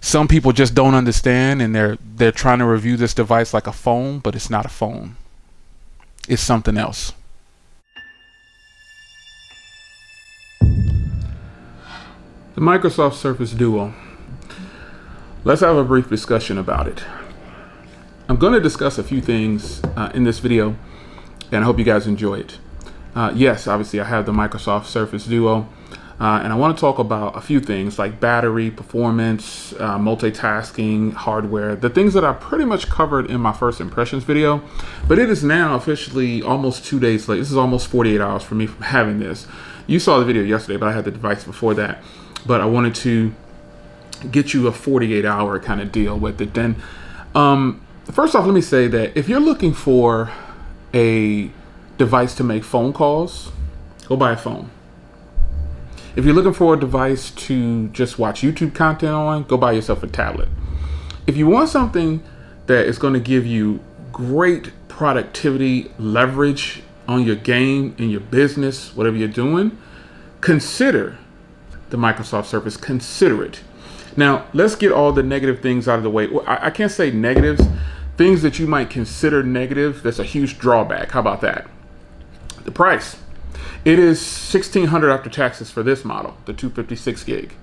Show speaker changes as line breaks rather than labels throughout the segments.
some people just don't understand, and they're trying to review this device like a phone, but it's not a phone. It's something else. The Microsoft Surface Duo. Let's have a brief discussion about it. I'm going to discuss a few things in this video, and I hope you guys enjoy it. Yes, obviously I have the Microsoft Surface Duo, and I want to talk about a few things like battery, performance, multitasking, hardware, the things that I pretty much covered in my first impressions video, but it is now officially almost 2 days late. This is almost 48 hours for me from having this. You saw the video yesterday, but I had the device before that, but I wanted to get you a 48-hour kind of deal with it. Then, first off, let me say that if you're looking for a device to make phone calls, go buy a phone. If you're looking for a device to just watch YouTube content on, go buy yourself a tablet. If you want something that is going to give you great productivity leverage on your game, in your business, whatever you're doing, consider the Microsoft Surface. Consider it. Now, let's get all the negative things out of the way. Well, I can't say negatives. Things that you might consider negative, that's a huge drawback. How about that? The price. It is $1,600 after taxes for this model, the 256 gig.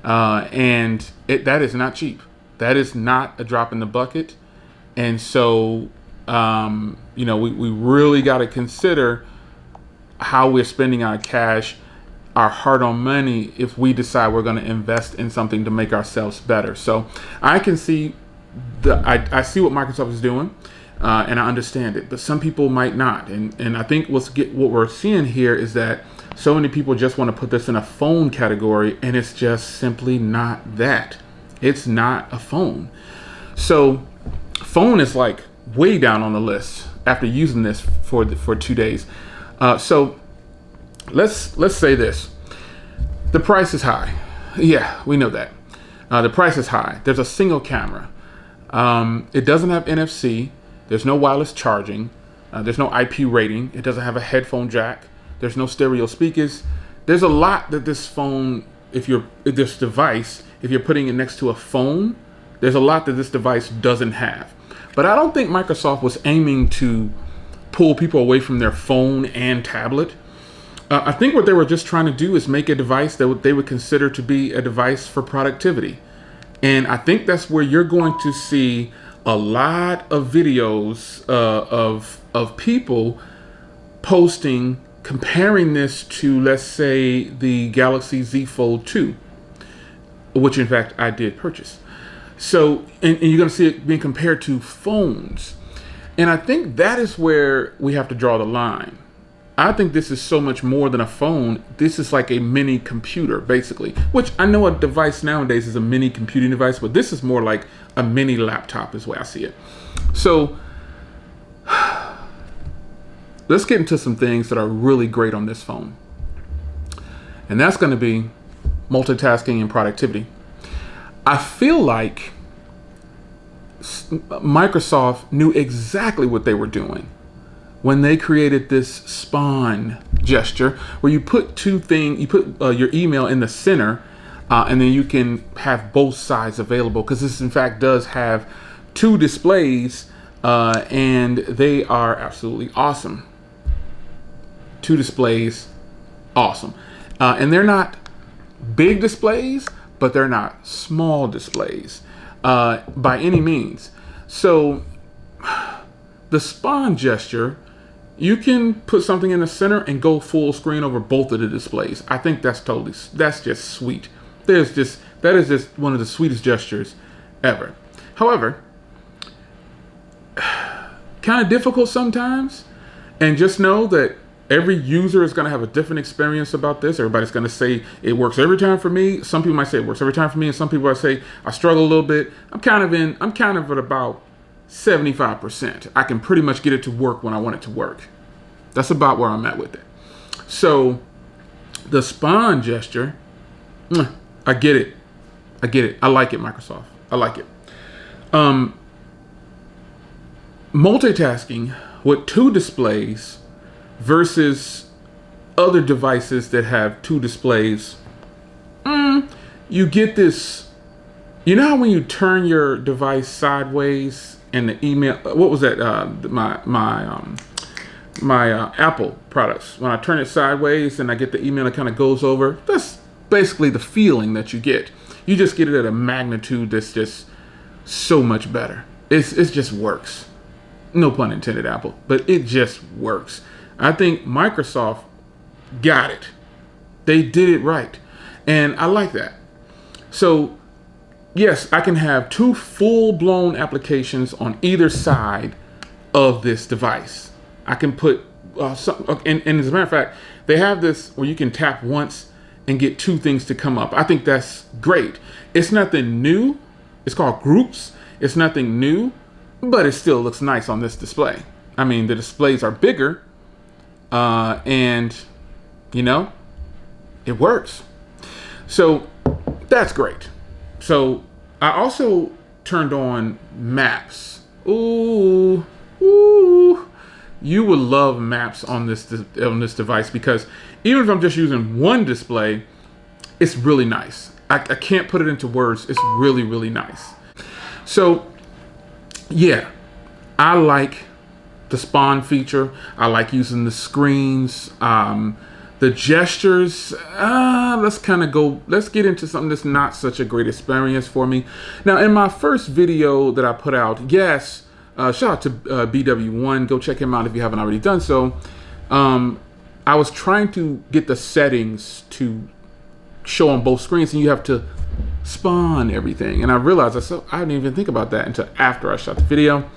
And that is not cheap. That is not a drop in the bucket. And so, we really got to consider how we're spending our cash, our hard-earned money, if we decide we're going to invest in something to make ourselves better. So I can see I see what Microsoft is doing, and I understand it, but some people might not. And I think what we're seeing here is that so many people just want to put this in a phone category, and it's just simply not that. It's not a phone. So phone is like way down on the list after using this for 2 days. So let's say this. The price is high. Yeah, we know that. The price is high. There's a single camera. It doesn't have NFC. There's no wireless charging. There's no IP rating. It doesn't have a headphone jack. There's no stereo speakers. There's a lot that this phone, if you're putting it next to a phone, there's a lot that this device doesn't have. But I don't think Microsoft was aiming to pull people away from their phone and tablet. I think what they were just trying to do is make a device that they would consider to be a device for productivity. And I think that's where you're going to see a lot of videos of people posting, comparing this to, let's say, the Galaxy Z Fold 2, which in fact I did purchase. So, and you're going to see it being compared to phones. And I think that is where we have to draw the line. I think this is so much more than a phone. This is like a mini computer, basically, which I know a device nowadays is a mini computing device, but this is more like a mini laptop is the way I see it. So let's get into some things that are really great on this phone. And that's going to be multitasking and productivity. I feel like Microsoft knew exactly what they were doing when they created this spawn gesture, where you put your email in the center, and then you can have both sides available, because this in fact does have two displays, and they are absolutely awesome. Two displays, awesome. And they're not big displays, but they're not small displays by any means. So the spawn gesture, you can put something in the center and go full screen over both of the displays. I think that's just sweet. That is just one of the sweetest gestures ever. However, kind of difficult sometimes, and just know that every user is going to have a different experience about this. Everybody's going to say it works every time for me. Some people might say it works every time for me, and some people might say I struggle a little bit. I'm kind of at about 75%. I can pretty much get it to work when I want it to work. That's about where I'm at with it. So the spawn gesture, I get it. I like it, Microsoft. I like it. Multitasking with two displays versus other devices that have two displays, you get this You know how when you turn your device sideways and the email, what was that? My Apple products. When I turn it sideways and I get the email, it kind of goes over. That's basically the feeling that you get. You just get it at a magnitude that's just so much better. It just works. No pun intended, Apple, but it just works. I think Microsoft got it. They did it right. And I like that. So yes, I can have two full-blown applications on either side of this device. I can put and as a matter of fact, they have this where you can tap once and get two things to come up. I think that's great. It's nothing new. It's called Groups. It's nothing new, but it still looks nice on this display. I mean, the displays are bigger, and you know, it works. So that's great. So I also turned on Maps. Ooh. You would love Maps on this device, because even if I'm just using one display, it's really nice. I can't put it into words. It's really, really nice. So yeah, I like the spawn feature. I like using the screens. The gestures, let's get into something that's not such a great experience for me. Now, in my first video that I put out, yes, shout out to BW1, go check him out if you haven't already done so. I was trying to get the settings to show on both screens, and you have to spawn everything. And I realized I didn't even think about that until after I shot the video.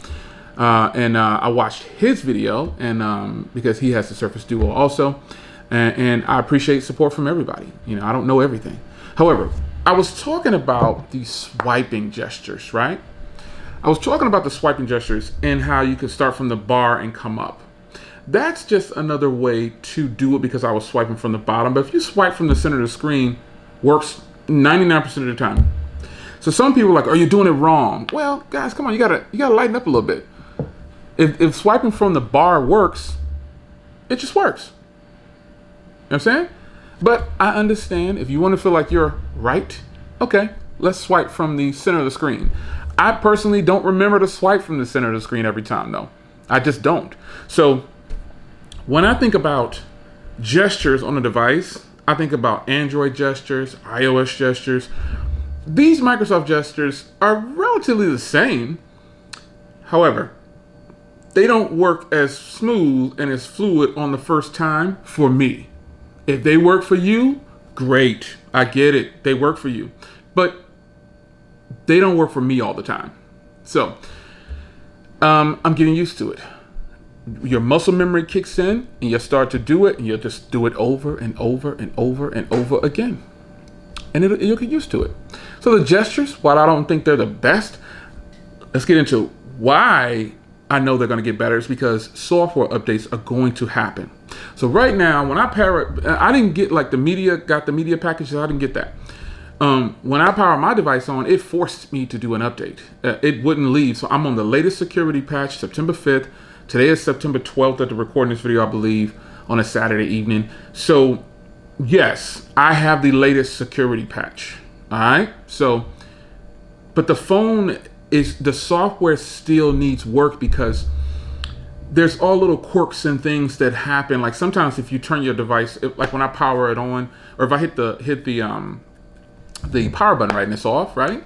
And I watched his video, and because he has the Surface Duo also. And I appreciate support from everybody. You know, I don't know everything. However, I was talking about the swiping gestures, right? I was talking about the swiping gestures and how you can start from the bar and come up. That's just another way to do it, because I was swiping from the bottom. But if you swipe from the center of the screen, works 99% of the time. So some people are like, are you doing it wrong? Well, guys, come on, you gotta lighten up a little bit. If swiping from the bar works, it just works. You know what I'm saying? But I understand if you want to feel like you're right, okay, let's swipe from the center of the screen. I personally don't remember to swipe from the center of the screen every time, though. I just don't. So when I think about gestures on a device, I think about Android gestures, iOS gestures. These Microsoft gestures are relatively the same. However, they don't work as smooth and as fluid on the first time for me. If they work for you, great. I get it. They work for you. But they don't work for me all the time. So I'm getting used to it. Your muscle memory kicks in and you start to do it, and you'll just do it over and over and over and over again. And you'll get used to it. So the gestures, while I don't think they're the best, let's get into why I know they're going to get better. Is because software updates are going to happen. So right now, when I pair it, I didn't get like the media packages. I didn't get that. When I power my device on, it forced me to do an update. It wouldn't leave. So I'm on the latest security patch, September 5th. Today is September 12th at the recording this video, I believe, on a Saturday evening. So yes, I have the latest security patch. All right. So, but the software still needs work, because there's all little quirks and things that happen. Like sometimes if you turn your device, like when I power it on, or if I hit the power button, right, and it's off, right?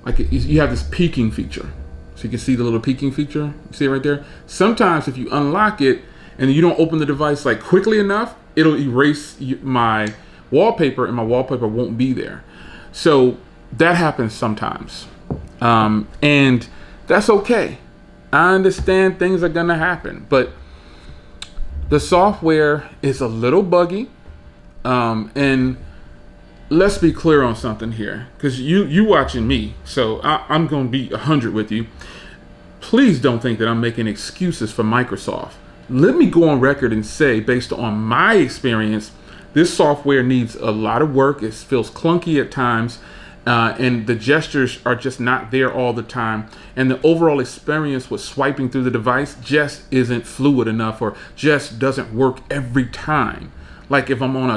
Like you have this peaking feature. So you can see the little peaking feature. You see it right there? Sometimes if you unlock it and you don't open the device like quickly enough, it'll erase my wallpaper, and my wallpaper won't be there. So that happens sometimes. And that's okay. I understand things are gonna happen, but the software is a little buggy. And let's be clear on something here, because you watching me, so I'm gonna be 100 with you. Please don't think that I'm making excuses for Microsoft. Let me go on record and say, based on my experience, this software needs a lot of work. It feels clunky at times. And the gestures are just not there all the time. And the overall experience with swiping through the device just isn't fluid enough, or just doesn't work every time. Like if I'm on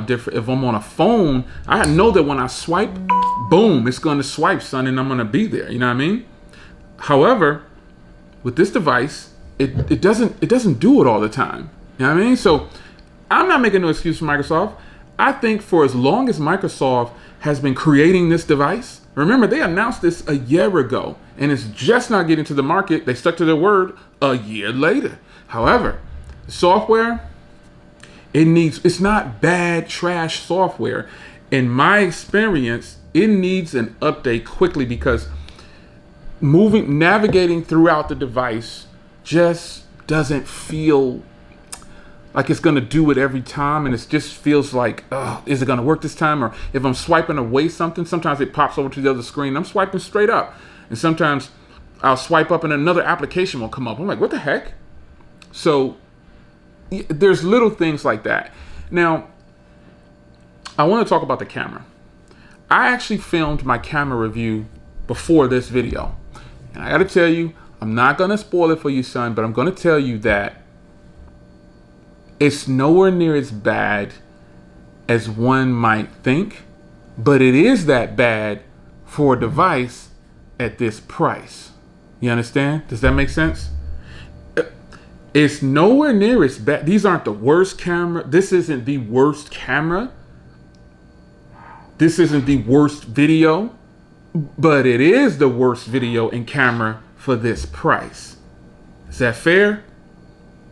a phone, I know that when I swipe, boom, it's going to swipe, son, and I'm going to be there. You know what I mean? However, with this device, it doesn't do it all the time. You know what I mean? So I'm not making no excuse for Microsoft. I think for as long as Microsoft has been creating this device, remember they announced this a year ago, and it's just not getting to the market. They stuck to their word a year later. However, the software, it's not bad trash software. In my experience, it needs an update quickly because navigating throughout the device just doesn't feel like it's going to do it every time, and it just feels like, is it going to work this time? Or if I'm swiping away something, sometimes it pops over to the other screen. I'm swiping straight up, and sometimes I'll swipe up and another application will come up. I'm like, what the heck? So there's little things like that. Now, I want to talk about the camera. I actually filmed my camera review before this video, and I got to tell you, I'm not going to spoil it for you, son, but I'm going to tell you that it's nowhere near as bad as one might think, but it is that bad for a device at this price. You understand? Does that make sense? It's nowhere near as bad. These aren't the worst camera. This isn't the worst camera. This isn't the worst video, but it is the worst video and camera for this price. Is that fair?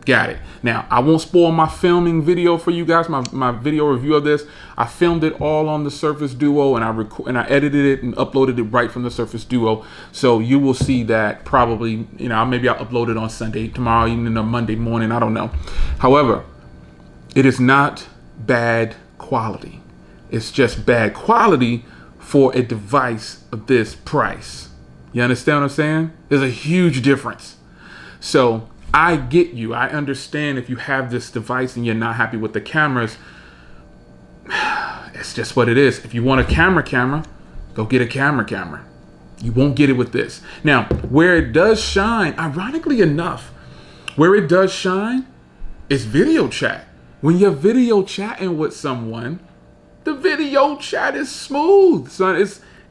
Got it. Now, I won't spoil my filming video for you guys, my video review of this. I filmed it all on the Surface Duo, and I edited it and uploaded it right from the Surface Duo. So you will see that probably, maybe I'll upload it on Sunday, tomorrow evening or Monday morning. I don't know. However, it is not bad quality. It's just bad quality for a device of this price. You understand what I'm saying? There's a huge difference. So I get you. I understand if you have this device and you're not happy with the cameras. It's just what it is. If you want a camera, go get a camera. You won't get it with this. Now, where it does shine, ironically enough, where it does shine is video chat. When you're video chatting with someone, the video chat is smooth, son.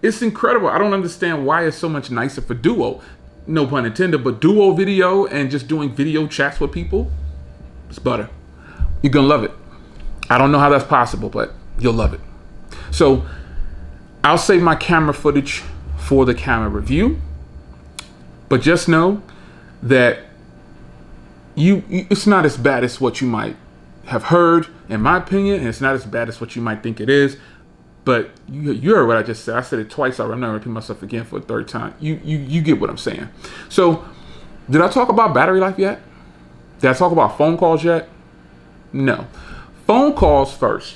It's incredible. I don't understand why it's so much nicer for Duo. No pun intended, but Duo video and just doing video chats with people, it's butter. You're gonna love it. I don't know how that's possible, but you'll love it. So I'll save my camera footage for the camera review, but just know that it's not as bad as what you might have heard, in my opinion, and it's not as bad as what you might think it is. But you heard what I just said. I said it twice. I'm not gonna repeat myself again for a third time. You get what I'm saying. So, did I talk about battery life yet? Did I talk about phone calls yet? No. Phone calls first.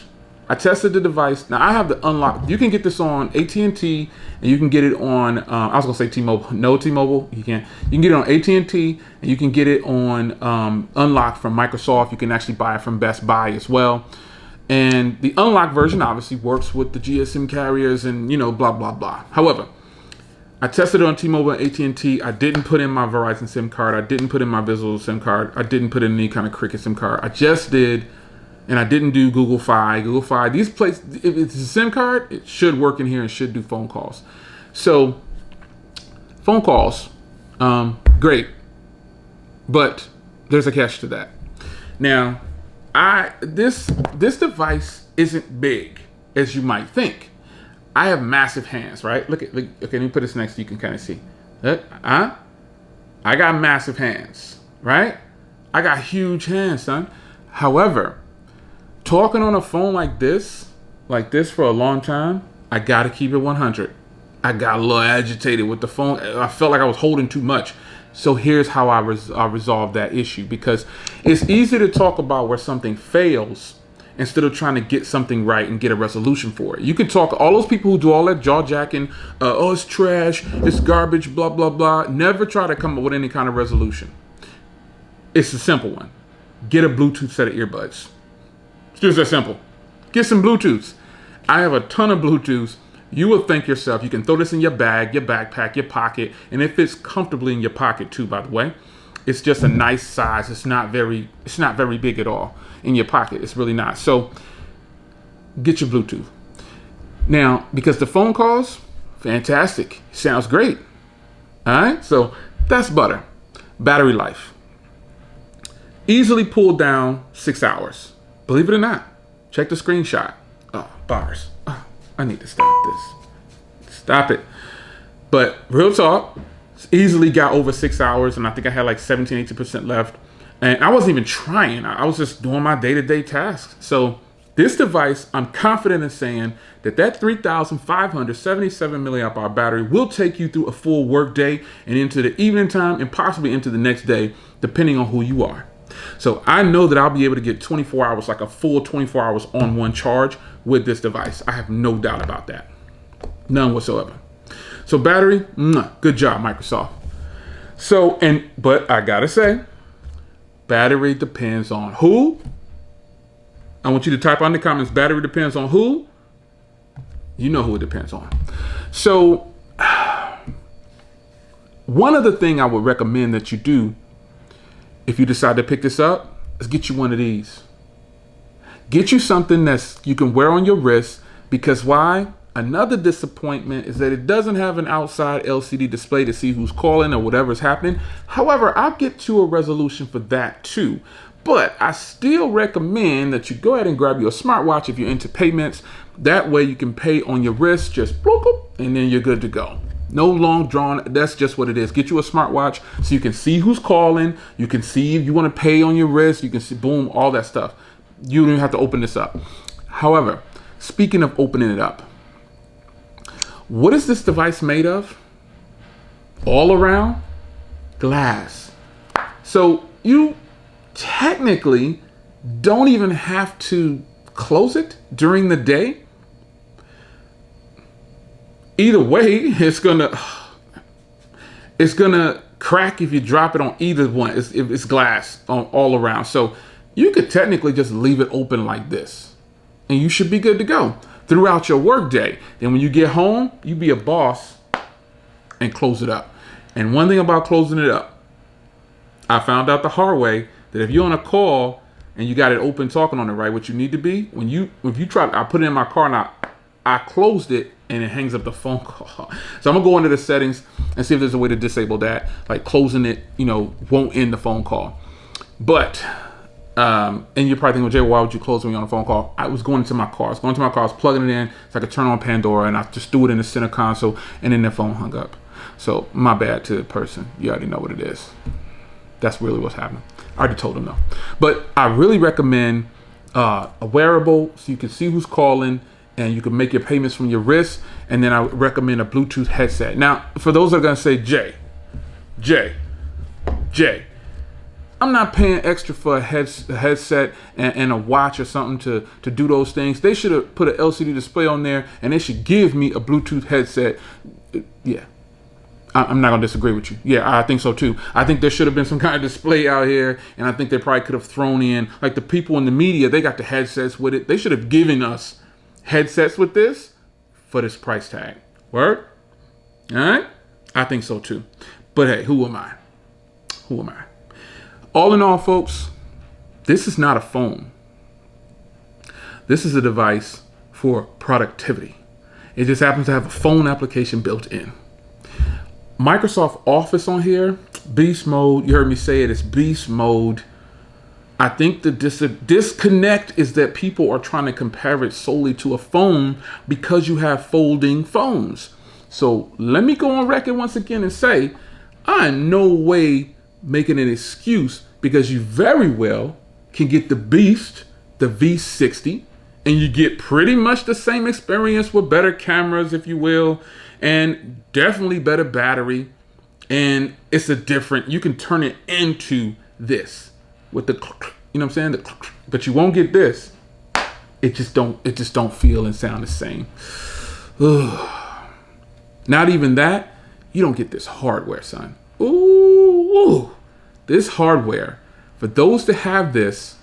I tested the device. Now I have the unlock. You can get this on AT&T, and you can get it on. I was gonna say T-Mobile. No, T-Mobile. You can get it on AT&T, and you can get it on unlock from Microsoft. You can actually buy it from Best Buy as well. And the unlocked version obviously works with the GSM carriers and, blah, blah, blah. However, I tested it on T-Mobile and AT&T. I didn't put in my Verizon SIM card. I didn't put in my Visual SIM card. I didn't put in any kind of Cricket SIM card. I just did, and I didn't do Google Fi. These places, if it's a SIM card, it should work in here and should do phone calls. So, phone calls, great. But there's a catch to that. Now, this device isn't big as you might think. I have massive hands, right? Look, okay, let me put this next so you can kind of see. I got massive hands, right? I got huge hands, son. However, talking on a phone like this for a long time, I gotta keep it 100. I got a little agitated with the phone. I felt like I was holding too much. So here's how I resolved that issue, because it's easy to talk about where something fails instead of trying to get something right and get a resolution for it. You can talk, all those people who do all that jaw jacking, it's trash, it's garbage, blah, blah, blah. Never try to come up with any kind of resolution. It's a simple one. Get a Bluetooth set of earbuds. It's just that simple. Get some Bluetooths. I have a ton of Bluetooths. You will think yourself, you can throw this in your bag, your backpack, your pocket, and it fits comfortably in your pocket too, by the way. It's just a nice size. It's not very big at all in your pocket. It's really not. So get your Bluetooth. Now, because the phone calls, fantastic. Sounds great. All right. So that's butter. Battery life. Easily pulled down 6 hours. Believe it or not. Check the screenshot. Oh, bars. Oh, I need to stop this. Stop it. But real talk, easily got over 6 hours, and I think I had like 17, 18% left. And I wasn't even trying. I was just doing my day-to-day tasks. So this device, I'm confident in saying that 3,577 milliamp hour battery will take you through a full work day and into the evening time and possibly into the next day, depending on who you are. So I know that I'll be able to get 24 hours, like a full 24 hours on one charge with this device. I have no doubt about that. None whatsoever. So battery, good job, Microsoft. But I gotta say, battery depends on who? I want you to type on the comments, battery depends on who? You know who it depends on. So one other thing I would recommend that you do if you decide to pick this up is get you one of these. Get you something that's you can wear on your wrist, because why? Another disappointment is that it doesn't have an outside LCD display to see who's calling or whatever's happening. However, I'll get to a resolution for that too. But I still recommend that you go ahead and grab your smartwatch if you're into payments. That way you can pay on your wrist, just bloop, bloop, and then you're good to go. No long drawn, that's just what it is. Get you a smartwatch so you can see who's calling. You can see if you want to pay on your wrist. You can see, boom, all that stuff. You don't even have to open this up. However, speaking of opening it up, what is this device made of? All around glass. So you technically don't even have to close it during the day. Either way, it's gonna crack if you drop it on either one. It's glass on all around. So you could technically just leave it open like this, and you should be good to go throughout your work day. Then when you get home, you be a boss and close it up. And one thing about closing it up, I found out the hard way that if you're on a call and you got it open talking on it, right, what you need to be, if you try, I put it in my car and I closed it and it hangs up the phone call. So I'm gonna go into the settings and see if there's a way to disable that, like closing it, won't end the phone call. But, and you're probably thinking, well, Jay, why would you close when you're on a phone call? I was going into my car. I was plugging it in so I could turn on Pandora, and I just threw it in the center console, and then the phone hung up. So my bad to the person. You already know what it is. That's really what's happening. I already told them though. But I really recommend a wearable so you can see who's calling and you can make your payments from your wrist. And then I would recommend a Bluetooth headset. Now, for those that are gonna say, Jay, I'm not paying extra for a headset and a watch or something to do those things. They should have put an LCD display on there, and they should give me a Bluetooth headset. Yeah, I'm not gonna disagree with you. Yeah, I think so too. I think there should have been some kind of display out here, and I think they probably could have thrown in, like the people in the media, they got the headsets with it. They should have given us headsets with this for this price tag. Word? All right? I think so too. But hey, who am I? All in all, folks, this is not a phone. This is a device for productivity. It just happens to have a phone application built in. Microsoft Office on here, beast mode. You heard me say it, it's beast mode. I think the disconnect is that people are trying to compare it solely to a phone because you have folding phones. So let me go on record once again and say, I am no way making an excuse, because you very well can get the Beast, the V60, and you get pretty much the same experience with better cameras, if you will, and definitely better battery. And it's you can turn it into this with the, you know what I'm saying? But you won't get this. It just don't feel and sound the same. Not even that. You don't get this hardware, son. Ooh. This hardware, for those that have this,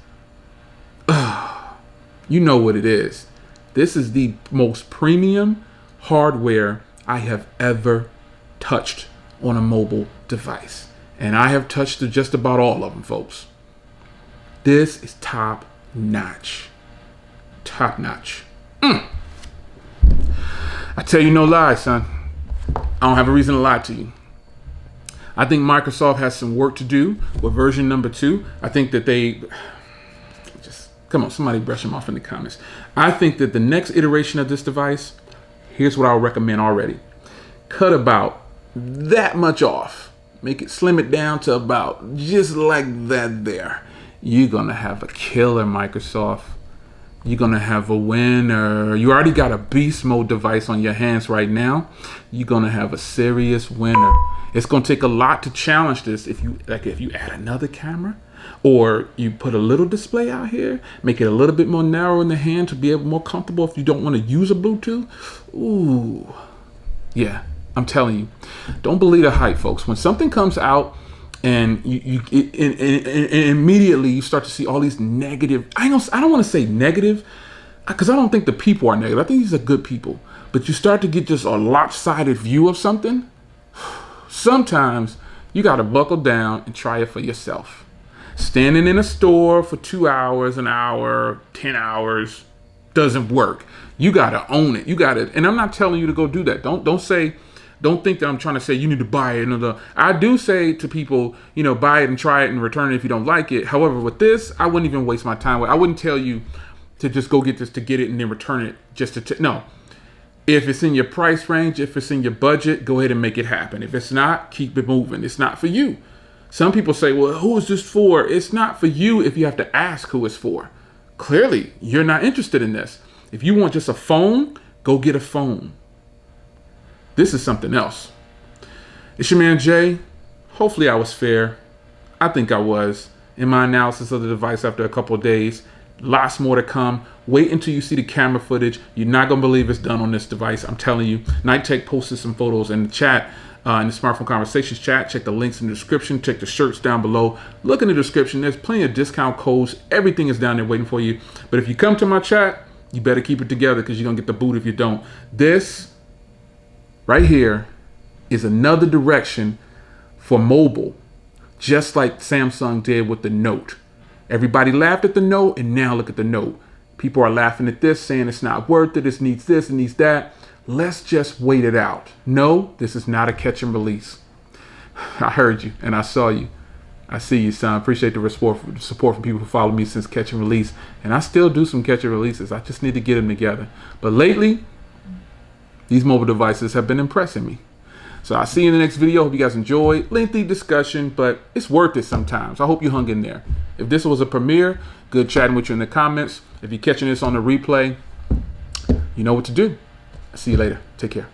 you know what it is. This is the most premium hardware I have ever touched on a mobile device. And I have touched just about all of them, folks. This is top notch. Top notch. I tell you no lie, son. I don't have a reason to lie to you. I think Microsoft has some work to do with version number 2. I think that they just, come on, somebody brush them off in the comments. I think that the next iteration of this device, here's what I'll recommend already. Cut about that much off. Make it, slim it down to about just like that there. You're going to have a killer Microsoft. You're going to have a winner. You already got a beast mode device on your hands right now. You're going to have a serious winner. It's going to take a lot to challenge this. If you add another camera, or you put a little display out here, make it a little bit more narrow in the hand to be able more comfortable if you don't want to use a Bluetooth. Ooh, yeah, I'm telling you, don't believe the hype, folks. When something comes out and immediately you start to see all these negative, I don't want to say negative, because I don't think the people are negative. I think these are good people. But you start to get just a lopsided view of something. Sometimes you got to buckle down and try it for yourself. Standing in a store for 2 hours, an hour, 10 hours doesn't work. You got to own it. You got to, and I'm not telling you to go do that. Don't think that I'm trying to say you need to buy it. I do say to people, buy it and try it and return it if you don't like it. However, with this, I wouldn't even waste my time with. I wouldn't tell you to just go get this to get it and then return it just to no. If it's in your price range, if it's in your budget, go ahead and make it happen. If it's not, keep it moving. It's not for you. Some people say, well, who is this for? It's not for you if you have to ask who it's for. Clearly, you're not interested in this. If you want just a phone, go get a phone. This is something else. It's your man, Jay. Hopefully I was fair. I think I was in my analysis of the device after a couple of days. Lots more to come. Wait until you see the camera footage. You're not going to believe it's done on this device. I'm telling you. Night Tech posted some photos in the chat, in the Smartphone Conversations chat. Check the links in the description. Check the shirts down below. Look in the description. There's plenty of discount codes. Everything is down there waiting for you. But if you come to my chat, you better keep it together because you're going to get the boot if you don't. This right here is another direction for mobile, just like Samsung did with the Note. Everybody laughed at the Note, and now look at the Note. People are laughing at this, saying it's not worth it, it needs this, it needs that. Let's just wait it out. No, this is not a catch and release. I heard you, and I saw you. I see you, son. Appreciate the support from people who follow me since catch and release. And I still do some catch and releases. I just need to get them together. But lately, these mobile devices have been impressing me. So I'll see you in the next video. Hope you guys enjoyed. Lengthy discussion, but it's worth it sometimes. I hope you hung in there. If this was a premiere, good chatting with you in the comments. If you're catching this on the replay, you know what to do. I'll see you later. Take care.